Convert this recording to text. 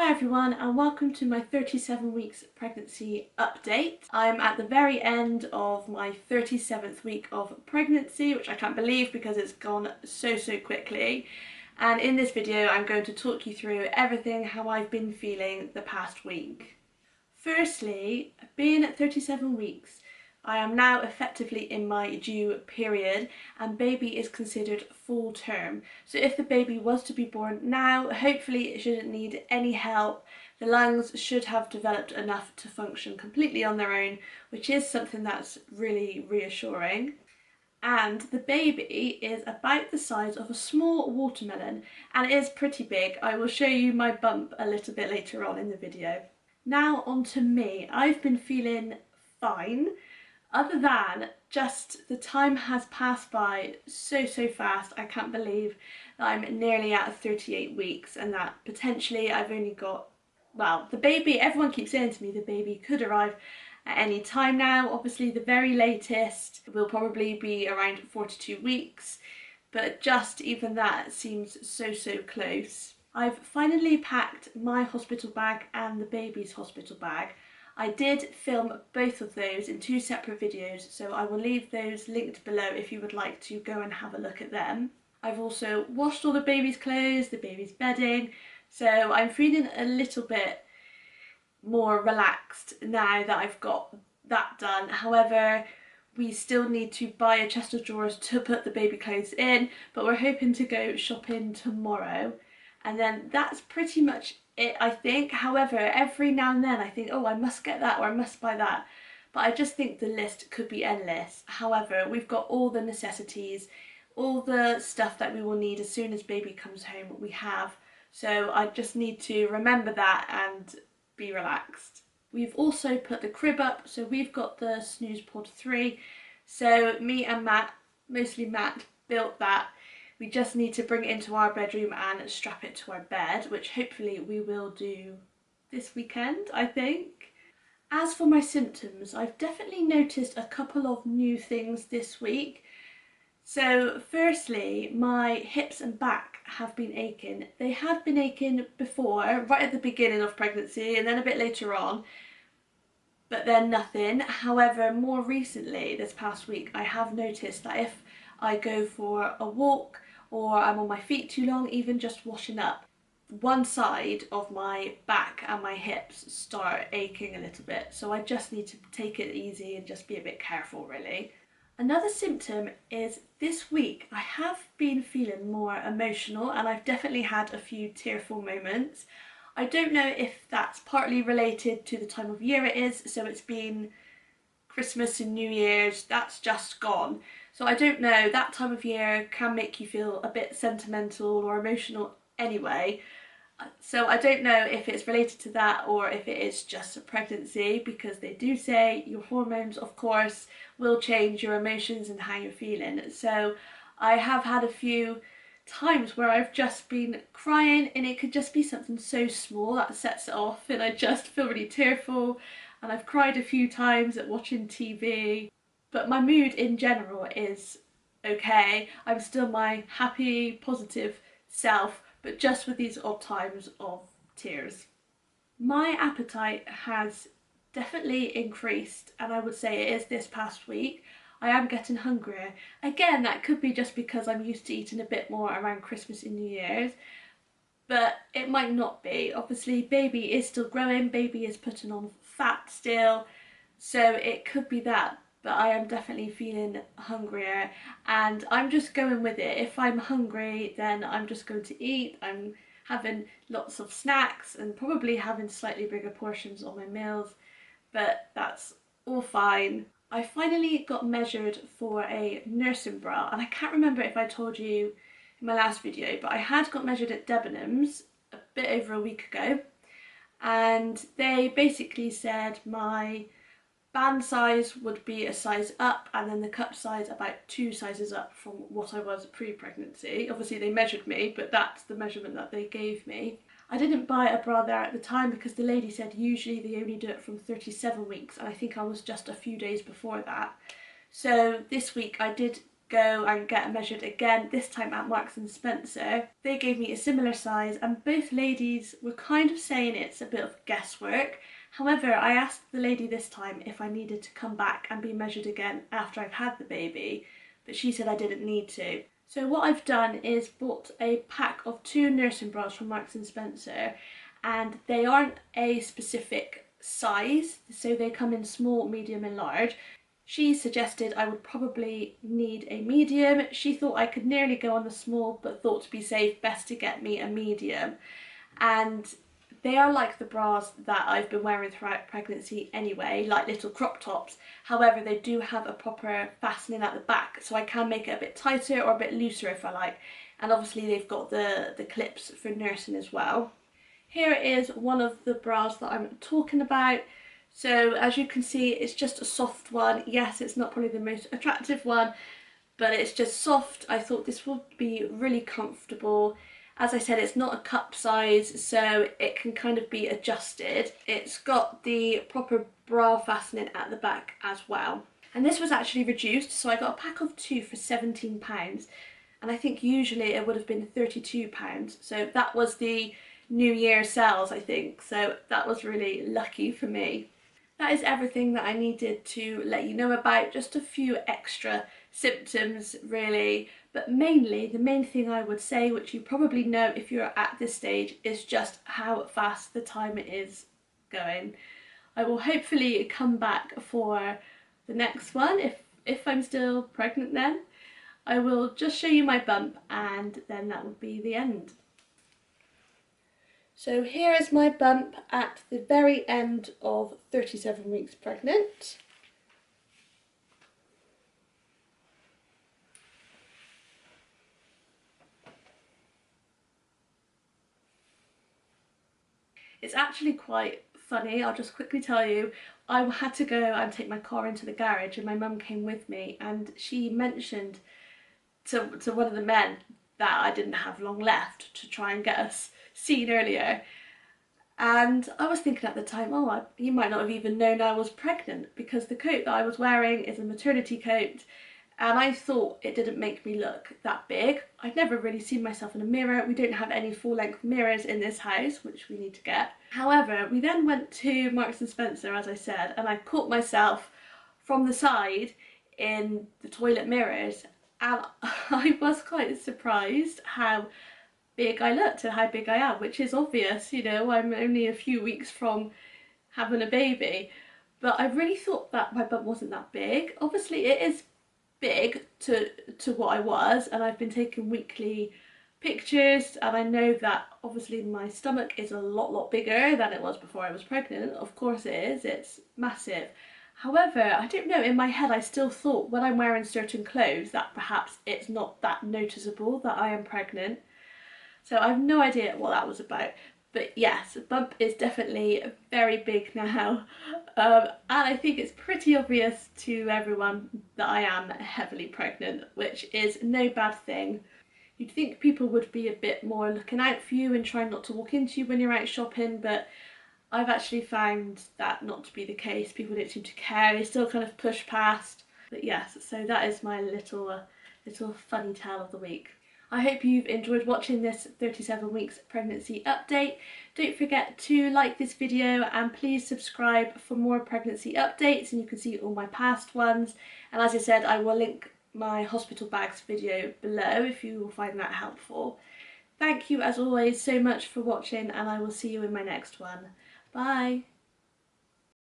Hi everyone and welcome to my 37 weeks pregnancy update. I'm at the very end of my 37th week of pregnancy, which I can't believe because it's gone so quickly. And in this video I'm going to talk you through everything how I've been feeling the past week. Firstly, being at 37 weeks, I am now effectively in my due period and baby is considered full term. So if the baby was to be born now, hopefully it shouldn't need any help. The lungs should have developed enough to function completely on their own, which is something that's really reassuring. And the baby is about the size of a small watermelon and it is pretty big. I will show you my bump a little bit later on in the video. Now on to me. I've been feeling fine. Other than just the time has passed by so fast. I can't believe that I'm nearly at 38 weeks and that potentially I've only got, well, the baby, everyone keeps saying to me the baby could arrive at any time now. Obviously the very latest will probably be around 42 weeks, but just even that seems so close. I've finally packed my hospital bag and the baby's hospital bag. I did film both of those in two separate videos, so I will leave those linked below if you would like to go and have a look at them. I've also washed all the baby's clothes, the baby's bedding, so I'm feeling a little bit more relaxed now that I've got that done. However, we still need to buy a chest of drawers to put the baby clothes in, but we're hoping to go shopping tomorrow. And then that's pretty much it, I think. However, every now and then I think, oh, I must get that or I must buy that. But I just think the list could be endless. However, we've got all the necessities, all the stuff that we will need as soon as baby comes home, we have. So I just need to remember that and be relaxed. We've also put the crib up, so we've got the Snooze Pod 3. So me and Matt, mostly Matt, built that. We just need to bring it into our bedroom and strap it to our bed, which hopefully we will do this weekend, I think. As for my symptoms, I've definitely noticed a couple of new things this week. So firstly, my hips and back have been aching. They had been aching before, right at the beginning of pregnancy and then a bit later on, but then nothing. However, more recently, this past week, I have noticed that if I go for a walk or I'm on my feet too long, even just washing up, one side of my back and my hips start aching a little bit. So I just need to take it easy and just be a bit careful, really. Another symptom is this week I have been feeling more emotional and I've definitely had a few tearful moments. I don't know if that's partly related to the time of year it is, so it's been Christmas and New Year's, that's just gone. So I don't know, that time of year can make you feel a bit sentimental or emotional anyway. So I don't know if it's related to that or if it is just a pregnancy, because they do say your hormones, of course, will change your emotions and how you're feeling. So I have had a few times where I've just been crying and it could just be something so small that sets it off and I just feel really tearful, and I've cried a few times at watching TV. But my mood in general is okay. I'm still my happy, positive self, but just with these odd times of tears. My appetite has definitely increased, and I would say it is this past week. I am getting hungrier. Again, that could be just because I'm used to eating a bit more around Christmas and New Year's, but it might not be. Obviously, baby is still growing, baby is putting on fat still, so it could be that. But I am definitely feeling hungrier and I'm just going with it. If I'm hungry, then I'm just going to eat. I'm having lots of snacks and probably having slightly bigger portions on my meals, but that's all fine. I finally got measured for a nursing bra, and I can't remember if I told you in my last video, but I had got measured at Debenhams a bit over a week ago, and they basically said my band size would be a size up and then the cup size about 2 sizes up from what I was pre-pregnancy. Obviously they measured me, but that's the measurement that they gave me. I didn't buy a bra there at the time because the lady said usually they only do it from 37 weeks and I think I was just a few days before that. So this week I did go and get measured again, this time at Marks and Spencer. They gave me a similar size and both ladies were kind of saying it's a bit of guesswork. However, I asked the lady this time if I needed to come back and be measured again after I've had the baby, but she said I didn't need to. So what I've done is bought a pack of 2 nursing bras from Marks and Spencer, and they aren't a specific size, so they come in small, medium and large. She suggested I would probably need a medium. She thought I could nearly go on the small, but thought to be safe, best to get me a medium. And they are like the bras that I've been wearing throughout pregnancy anyway, like little crop tops. However, they do have a proper fastening at the back, so I can make it a bit tighter or a bit looser if I like. And obviously they've got the clips for nursing as well. Here is one of the bras that I'm talking about. So as you can see, it's just a soft one. Yes, it's not probably the most attractive one, but it's just soft. I thought this would be really comfortable. As I said, it's not a cup size, so it can kind of be adjusted. It's got the proper bra fastening at the back as well. And this was actually reduced, so I got a pack of 2 for £17. And I think usually it would have been £32. So that was the New Year sales, I think. So that was really lucky for me. That is everything that I needed to let you know about, just a few extra symptoms really, but mainly the main thing I would say, which you probably know if you're at this stage, is just how fast the time is going. I will hopefully come back for the next one if I'm still pregnant then. I will just show you my bump and then that will be the end. So here is my bump at the very end of 37 weeks pregnant. It's actually quite funny, I'll just quickly tell you. I had to go and take my car into the garage and my mum came with me, and she mentioned to one of the men that I didn't have long left to try and get us seen earlier. And I was thinking at the time, oh, he might not have even known I was pregnant, because the coat that I was wearing is a maternity coat and I thought it didn't make me look that big. I'd never really seen myself in a mirror. We don't have any full-length mirrors in this house, which we need to get. However, we then went to Marks and Spencer, as I said, and I caught myself from the side in the toilet mirrors, and I was quite surprised how big I looked and how big I am, which is obvious, you know, I'm only a few weeks from having a baby. But I really thought that my bump wasn't that big. Obviously it is big to what I was, and I've been taking weekly pictures, and I know that obviously my stomach is a lot bigger than it was before I was pregnant. Of course it is, it's massive. However, I don't know, in my head I still thought when I'm wearing certain clothes that perhaps it's not that noticeable that I am pregnant. So I have no idea what that was about. But yes, a bump is definitely very big now, and I think it's pretty obvious to everyone that I am heavily pregnant, which is no bad thing. You'd think people would be a bit more looking out for you and trying not to walk into you when you're out shopping, but I've actually found that not to be the case. People don't seem to care, they still kind of push past. But yes, so that is my little funny tale of the week. I hope you've enjoyed watching this 37 weeks pregnancy update. Don't forget to like this video and please subscribe for more pregnancy updates, and you can see all my past ones. And as I said, I will link my hospital bags video below if you will find that helpful. Thank you as always so much for watching, and I will see you in my next one. Bye!